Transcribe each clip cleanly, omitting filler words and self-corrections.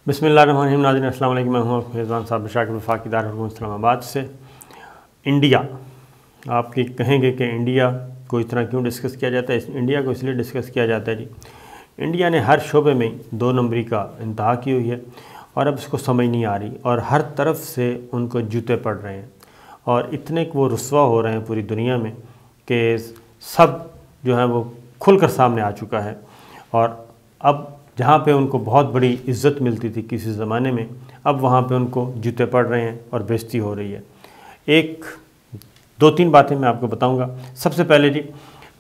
बिस्मिल्लाहिर्रहमानिर्रहीम। नाज़रीन अस्सलाम वालेकुम। मैं हूं आपका मेज़बान साहब शाकिर वफाकी दारुल उलूम इस्लामाबाद से। इंडिया, आप कहेंगे कि इंडिया को इस तरह क्यों डिस्कस किया जाता है? इंडिया को इसलिए डिस्कस किया जाता है जी, इंडिया ने हर शोबे में 2 नंबरी का इंतहा की हुई है और अब उसको समझ नहीं आ रही और हर तरफ से उनको जूते पड़ रहे हैं और इतने वो रुस्वा हो रहे हैं पूरी दुनिया में कि सब जो है वो खुलकर सामने आ चुका है। और अब जहाँ पे उनको बहुत बड़ी इज़्ज़त मिलती थी किसी ज़माने में, अब वहाँ पे उनको जूते पड़ रहे हैं और बेइज्जती हो रही है। 2-3 बातें मैं आपको बताऊंगा। सबसे पहले जी,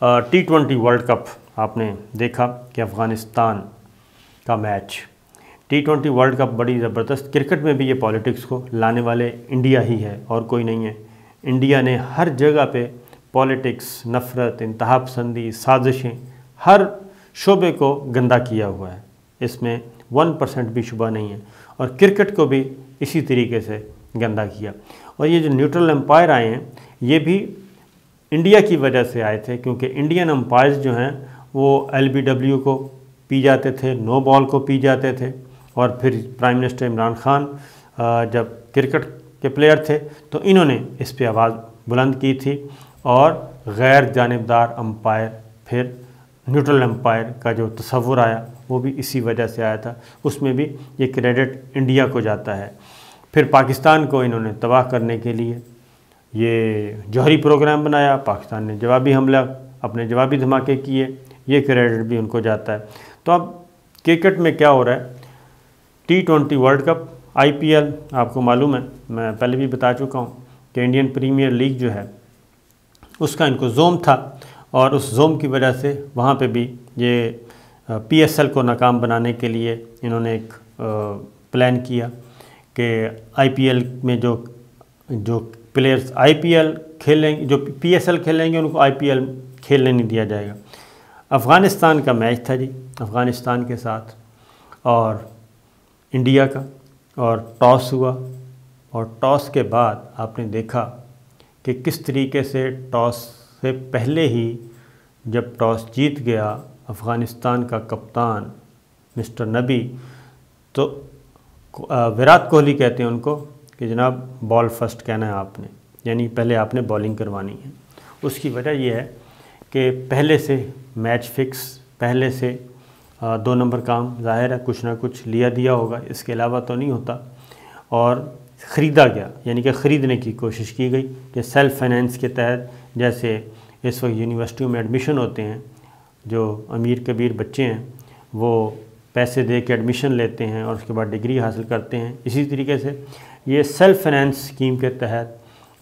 T20 वर्ल्ड कप आपने देखा कि अफ़गानिस्तान का मैच, T20 वर्ल्ड कप बड़ी ज़बरदस्त। क्रिकेट में भी ये पॉलिटिक्स को लाने वाले इंडिया ही है और कोई नहीं है। इंडिया ने हर जगह पे पॉलिटिक्स, नफ़रत, इंतहापसंदी, साजिशें, हर शोबे को गंदा किया हुआ है, इसमें 1% भी शुबा नहीं है। और क्रिकेट को भी इसी तरीके से गंदा किया। और ये जो न्यूट्रल एम्पायर आए हैं, ये भी इंडिया की वजह से आए थे, क्योंकि इंडियन एम्पायर्स जो हैं वो LBW को पी जाते थे, नो बॉल को पी जाते थे। और फिर प्राइम मिनिस्टर इमरान खान जब क्रिकेट के प्लेयर थे तो इन्होंने इस पर आवाज़ बुलंद की थी और गैर जानिबदार एम्पायर, फिर न्यूट्रल एम्पायर का जो तस्वुर आया वो भी इसी वजह से आया था। उसमें भी ये क्रेडिट इंडिया को जाता है। फिर पाकिस्तान को इन्होंने तबाह करने के लिए ये जौहरी प्रोग्राम बनाया, पाकिस्तान ने जवाबी हमला, अपने जवाबी धमाके किए, ये क्रेडिट भी उनको जाता है। तो अब क्रिकेट में क्या हो रहा है, T20 वर्ल्ड कप, IPL आपको मालूम है, मैं पहले भी बता चुका हूँ कि इंडियन प्रीमियर लीग जो है उसका इनको जोम था और उस जोम की वजह से वहाँ पे भी ये PSL को नाकाम बनाने के लिए इन्होंने एक प्लान किया कि IPL में जो प्लेयर्स IPL खेलेंगे, जो PSL खेलेंगे, उनको IPL खेलने नहीं दिया जाएगा। अफ़गानिस्तान का मैच था जी, अफ़गानिस्तान के साथ और इंडिया का, और टॉस हुआ और टॉस के बाद आपने देखा कि किस तरीके से टॉस से पहले ही जब टॉस जीत गया अफ़गानिस्तान का कप्तान मिस्टर नबी, तो विराट कोहली कहते हैं उनको कि जनाब बॉल फर्स्ट कहना है आपने, यानी पहले आपने बॉलिंग करवानी है। उसकी वजह यह है कि पहले से मैच फिक्स, पहले से 2 नंबर काम, ज़ाहिर है कुछ ना कुछ लिया दिया होगा, इसके अलावा तो नहीं होता। और ख़रीदा गया, यानी कि ख़रीदने की कोशिश की गई कि सेल्फ़ फाइनेंस के तहत, जैसे इस वक्त यूनिवर्सिटियों में एडमिशन होते हैं, जो अमीर कबीर बच्चे हैं वो पैसे दे के एडमिशन लेते हैं और उसके बाद डिग्री हासिल करते हैं, इसी तरीके से ये सेल्फ़ फाइनेंस स्कीम के तहत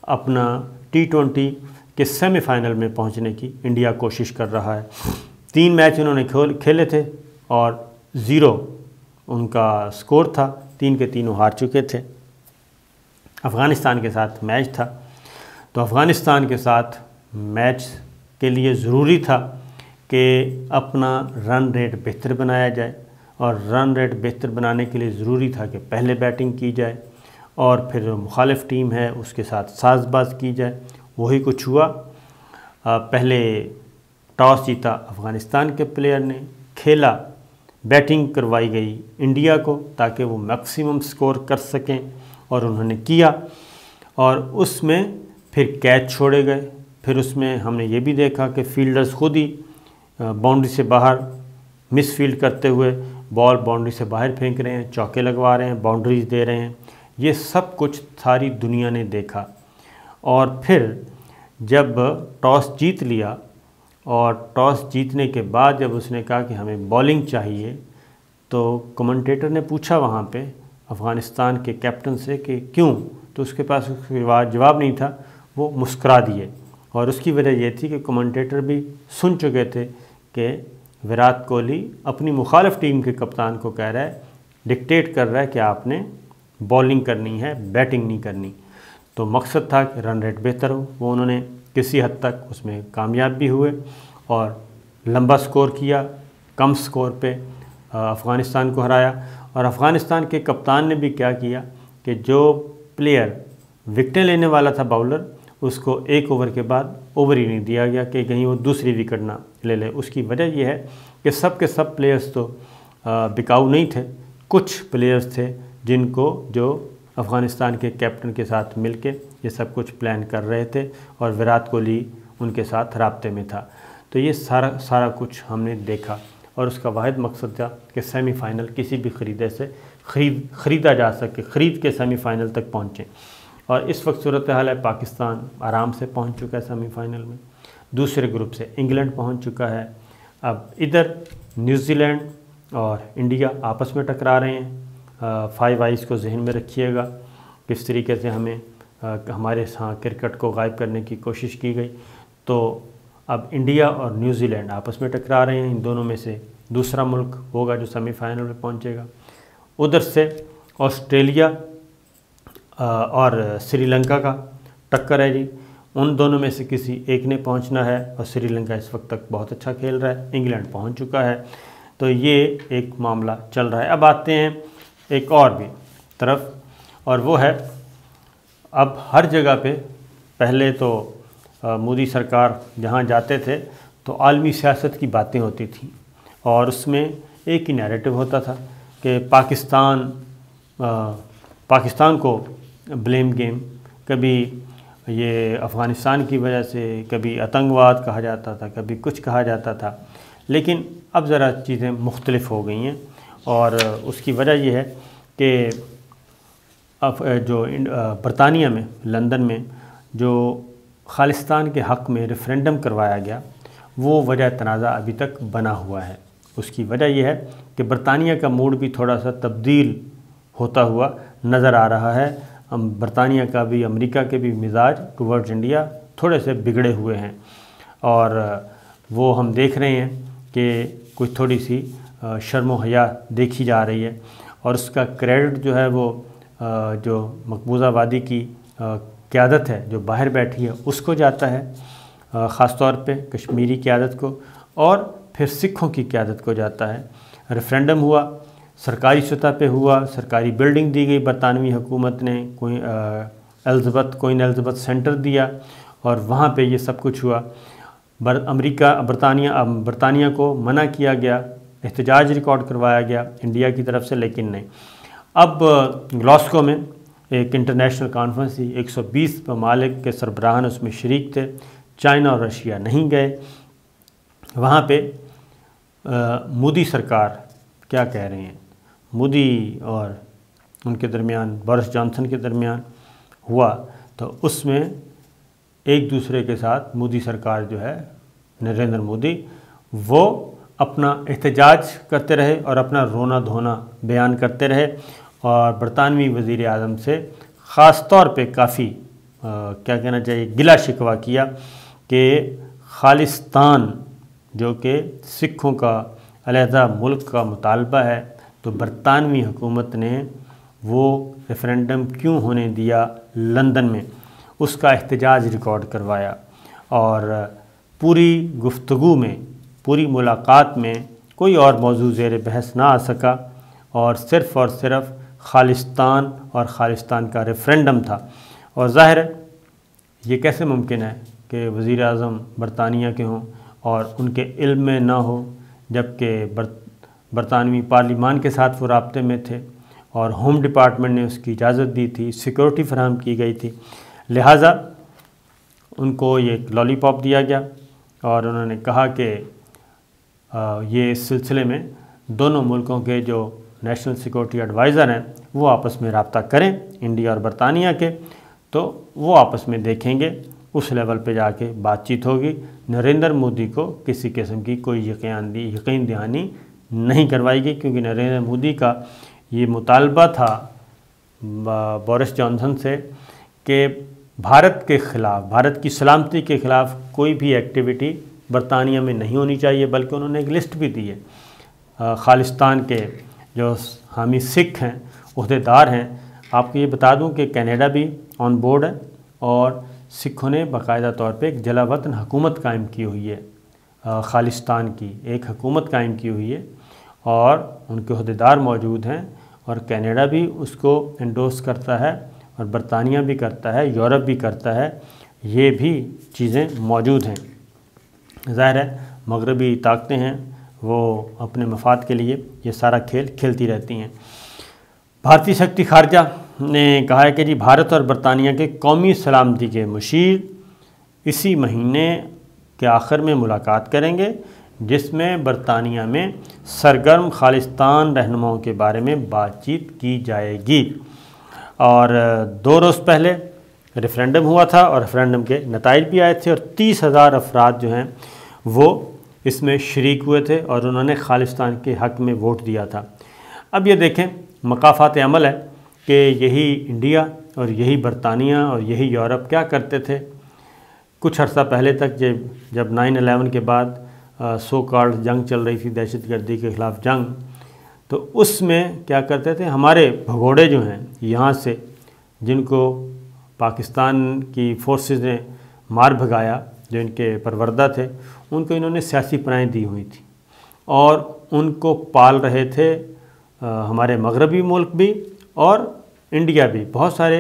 अपना T20 के सेमीफाइनल में पहुंचने की इंडिया कोशिश कर रहा है। 3 मैच उन्होंने खेले थे और 0 उनका स्कोर था, 3 के तीनों हार चुके थे। अफ़गानिस्तान के साथ मैच था, तो अफ़गानिस्तान के साथ मैच के लिए ज़रूरी था कि अपना रन रेट बेहतर बनाया जाए, और रन रेट बेहतर बनाने के लिए ज़रूरी था कि पहले बैटिंग की जाए और फिर मुखालिफ टीम है उसके साथ साजबाज की जाए। वही कुछ हुआ। पहले टॉस जीता अफ़गानिस्तान के प्लेयर ने, खेला, बैटिंग करवाई गई इंडिया को ताकि वो मैक्सिमम स्कोर कर सकें, और उन्होंने किया। और उसमें फिर कैच छोड़े गए। फिर उसमें हमने ये भी देखा कि फील्डर्स खुद ही बाउंड्री से बाहर मिस फील्ड करते हुए बॉल बाउंड्री से बाहर फेंक रहे हैं, चौके लगवा रहे हैं, बाउंड्रीज दे रहे हैं। ये सब कुछ सारी दुनिया ने देखा। और फिर जब टॉस जीत लिया और टॉस जीतने के बाद जब उसने कहा कि हमें बॉलिंग चाहिए, तो कमेंटेटर ने पूछा वहाँ पे अफ़गानिस्तान के कैप्टन से कि क्यों, तो उसके पास जवाब नहीं था, वो मुस्करा दिए। और उसकी वजह ये थी कि कमेंटेटर भी सुन चुके थे कि विराट कोहली अपनी मुखालिफ टीम के कप्तान को कह रहा है, डिक्टेट कर रहा है कि आपने बॉलिंग करनी है, बैटिंग नहीं करनी। तो मकसद था कि रन रेट बेहतर हो। वो उन्होंने किसी हद तक उसमें कामयाब भी हुए और लंबा स्कोर किया, कम स्कोर पे अफ़गानिस्तान को हराया। और अफ़गानिस्तान के कप्तान ने भी क्या किया कि जो प्लेयर विकेटें लेने वाला था, बाउलर, उसको 1 ओवर के बाद ओवर ही नहीं दिया गया कि कहीं वो दूसरी विकेट ना ले ले। उसकी वजह यह है कि सब के सब प्लेयर्स तो बिकाऊ नहीं थे कुछ प्लेयर्स थे जिनको जो अफ़गानिस्तान के कैप्टन के साथ मिलके ये सब कुछ प्लान कर रहे थे और विराट कोहली उनके साथ राब्ते में था। तो ये सारा कुछ हमने देखा और उसका वाहिद मकसद था कि सेमीफ़ाइनल किसी भी ख़रीदे से ख़रीदा जा सके, ख़रीद के सेमीफ़ाइनल तक पहुँचें। और इस वक्त सूरत हाल है, पाकिस्तान आराम से पहुँच चुका है सेमीफ़ाइनल में। दूसरे ग्रुप से इंग्लैंड पहुँच चुका है। अब इधर न्यूजीलैंड और इंडिया आपस में टकरा रहे हैं। 5 आइज़ को जहन में रखिएगा, किस तरीके से हमें हमारे यहाँ क्रिकेट को गायब करने की कोशिश की गई। तो अब इंडिया और न्यूजीलैंड आपस में टकरा रहे हैं। इन दोनों में से दूसरा मुल्क होगा जो सेमीफ़ाइनल में पहुंचेगा। उधर से ऑस्ट्रेलिया और श्रीलंका का टक्कर है जी। उन दोनों में से किसी एक ने पहुंचना है और श्रीलंका इस वक्त तक बहुत अच्छा खेल रहा है, इंग्लैंड पहुंच चुका है। तो ये एक मामला चल रहा है। अब आते हैं एक और भी तरफ, और वो है अब हर जगह पे पहले तो मोदी सरकार जहाँ जाते थे तो आलमी सियासत की बातें होती थी और उसमें एक ही नैरेटिव होता था कि पाकिस्तान को ब्लेम गेम, कभी ये अफ़गानिस्तान की वजह से, कभी आतंकवाद कहा जाता था, कभी कुछ कहा जाता था। लेकिन अब ज़रा चीज़ें मुख्तलिफ़ हो गई हैं और उसकी वजह यह है कि अब जो बरतानिया में, लंदन में जो खालिस्तान के हक़ में रेफ़रेंडम करवाया गया, वो वजह तनाज़ा अभी तक बना हुआ है। उसकी वजह यह है कि बरतानिया का मूड भी थोड़ा सा तब्दील होता हुआ नज़र आ रहा है। बरतानिया का भी, अमेरिका के भी मिजाज टुवर्ड्स इंडिया थोड़े से बिगड़े हुए हैं और वो हम देख रहे हैं कि कुछ थोड़ी सी शर्म व हया देखी जा रही है। और उसका क्रेडिट जो है वो जो मकबूजा वादी की क़यादत है जो बाहर बैठी है उसको जाता है, ख़ास तौर पे कश्मीरी क़यादत को, और फिर सिखों की क़यादत को जाता है। रेफ़रेंडम हुआ, सरकारी सतह पे हुआ, सरकारी बिल्डिंग दी गई बरतानवी हुकूमत ने, क्वीन एलिज़ाबेथ सेंटर दिया और वहाँ पे ये सब कुछ हुआ। बरतानिया को मना किया गया, एहतजाज रिकॉर्ड करवाया गया इंडिया की तरफ से, लेकिन नहीं। अब ग्लासगो में एक इंटरनेशनल कॉन्फ्रेंस थी, 120 ममालिक के सरबराहान उसमें शरीक थे, चाइना और रशिया नहीं गए। वहाँ पे मोदी सरकार क्या कह रहे हैं, मोदी और उनके दरमियान, बोरिस जॉनसन के दरमियान हुआ, तो उसमें एक दूसरे के साथ मोदी सरकार जो है, नरेंद्र मोदी, वो अपना एहतजाज करते रहे और अपना रोना धोना बयान करते रहे और बरतानवी वज़ीर आज़म से ख़ास तौर पे काफ़ी क्या कहना चाहिए, गिला शिकवा किया कि खालिस्तान जो कि सिखों का अलहदा मुल्क का मुतालबा है, तो बरतानवी हुकूमत ने वो रेफ़रेंडम क्यों होने दिया लंदन में, उसका एहतजाज रिकॉर्ड करवाया। और पूरी गुफ्तगू में, पूरी मुलाकात में कोई और मौजू ज़ेर बहस ना आ सका और सिर्फ़ खालिस्तान और खालिस्तान का रेफ़रेंडम था। और ज़ाहिर है ये कैसे मुमकिन है कि वज़ीर आज़म बरतानिया के हों और उनके इल्म में ना हो, जबकि बरतानवी पार्लिमान के साथ वो राब्ते में थे और होम डिपार्टमेंट ने उसकी इजाज़त दी थी, सिक्योरिटी फराहम की गई थी। लिहाजा उनको ये लॉलीपॉप दिया गया और उन्होंने कहा कि ये इस सिलसिले में दोनों मुल्कों के जो नेशनल सिक्योरिटी एडवाइज़र हैं वो आपस में रब्ता करें, इंडिया और बरतानिया के, तो वो आपस में देखेंगे, उस लेवल पे जाके बातचीत होगी। नरेंद्र मोदी को किसी किस्म की कोई यकीन दहानी नहीं करवाएगी, क्योंकि नरेंद्र मोदी का ये मुतालबा था बोरिस जॉनसन से कि भारत के ख़िलाफ़, भारत की सलामती के ख़िलाफ़ कोई भी एक्टिविटी बरतानिया में नहीं होनी चाहिए। बल्कि उन्होंने एक लिस्ट भी दी है खालिस्तान के जो हामी सिख हैं, ओहदेदार हैं। आपको ये बता दूं कि कनाडा भी ऑन बोर्ड है और सिखों ने बाकायदा तौर पे एक जलावतन हुकूमत कायम की हुई है, खालिस्तान की एक हुकूमत कायम की हुई है और उनके ओहदेदार मौजूद हैं और कनाडा भी उसको एंडोर्स करता है और बरतानिया भी करता है, यूरोप भी करता है। ये भी चीज़ें मौजूद हैं। ज़ाहिर है मगरबी ताकतें हैं वो अपने मफाद के लिए ये सारा खेल खेलती रहती हैं। भारतीय शक्ति खारजा ने कहा है कि जी भारत और बरतानिया के कौमी सलामती के मुशीर इसी महीने के आखिर में मुलाकात करेंगे, जिसमें बरतानिया में सरगर्म खालिस्तान रहनुमाओं के बारे में बातचीत की जाएगी। और 2 रोज़ पहले रेफरेंडम हुआ था और रेफरेंडम के नताइज भी आए थे और 30,000 अफराद जो हैं वो इसमें शरीक हुए थे और उन्होंने खालिस्तान के हक़ में वोट दिया था। अब ये देखें, मकाफ़ात अमल है कि यही इंडिया और यही बरतानिया और यही यूरोप क्या करते थे कुछ अर्सा पहले तक, जब 9/11 के बाद सो कॉल्ड जंग चल रही थी, दहशतगर्दी के ख़िलाफ़ जंग, तो उसमें क्या करते थे, हमारे भगोड़े जो हैं यहाँ से, जिनको पाकिस्तान की फोर्सेस ने मार भगाया, जो इनके परवरदा थे, उनको इन्होंने सियासी पनाहें दी हुई थी और उनको पाल रहे थे हमारे मगरबी मुल्क भी और इंडिया भी। बहुत सारे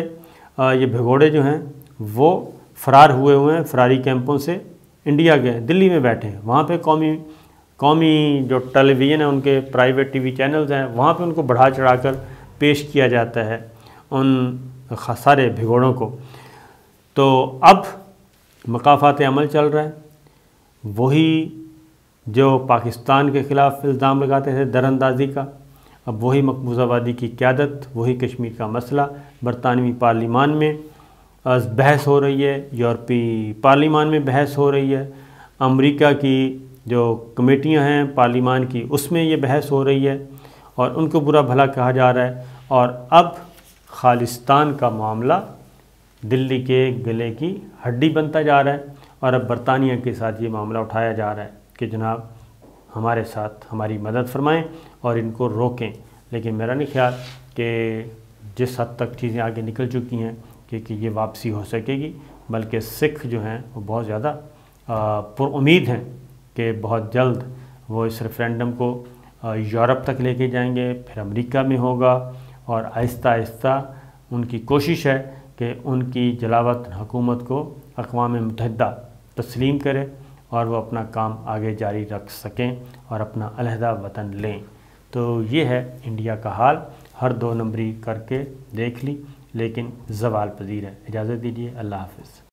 ये भगोड़े जो हैं वो फ़रार हुए हैं, फरारी कैंपों से इंडिया गए, दिल्ली में बैठे हैं। वहाँ पे कौमी जो टेलीविज़न है, उनके प्राइवेट टीवी चैनल्स हैं, वहाँ पे उनको बढ़ा चढ़ा कर पेश किया जाता है उन सारे भिगोड़ों को। तो अब मकाफ़ात अमल चल रहा है, वही जो पाकिस्तान के ख़िलाफ़ इल्ज़ाम लगाते थे दरअंदाज़ी का, अब वही मकबूज़ाबादी की क़यादत, वही कश्मीर का मसला बरतानवी पार्लिमान में बहस हो रही है, यूरोपीय पार्लिमान में बहस हो रही है, अमेरिका की जो कमेटियां हैं पार्लिमान की उसमें ये बहस हो रही है और उनको बुरा भला कहा जा रहा है। और अब खालिस्तान का मामला दिल्ली के गले की हड्डी बनता जा रहा है और अब बरतानिया के साथ ये मामला उठाया जा रहा है कि जनाब हमारे साथ हमारी मदद फरमाएं और इनको रोकें। लेकिन मेरा नहीं ख्याल कि जिस हद तक चीज़ें आगे निकल चुकी हैं कि ये वापसी हो सकेगी, बल्कि सिख जो हैं वो बहुत ज़्यादा पुरुम्मीद हैं कि बहुत जल्द वो इस रेफरेंडम को यूरोप तक लेके जाएंगे, फिर अमेरिका में होगा और आहिस्ता आहिस्ता उनकी कोशिश है कि उनकी जलावतन हुकूमत को अक़वाम मुत्तहिदा तस्लीम करे और वो अपना काम आगे जारी रख सकें और अपना अलहदा वतन लें। तो ये है इंडिया का हाल, हर 2 नंबरी करके देख ली, लेकिन ज़वाल पज़ीर है। इजाज़त दीजिए, अल्लाह हाफ़िज़।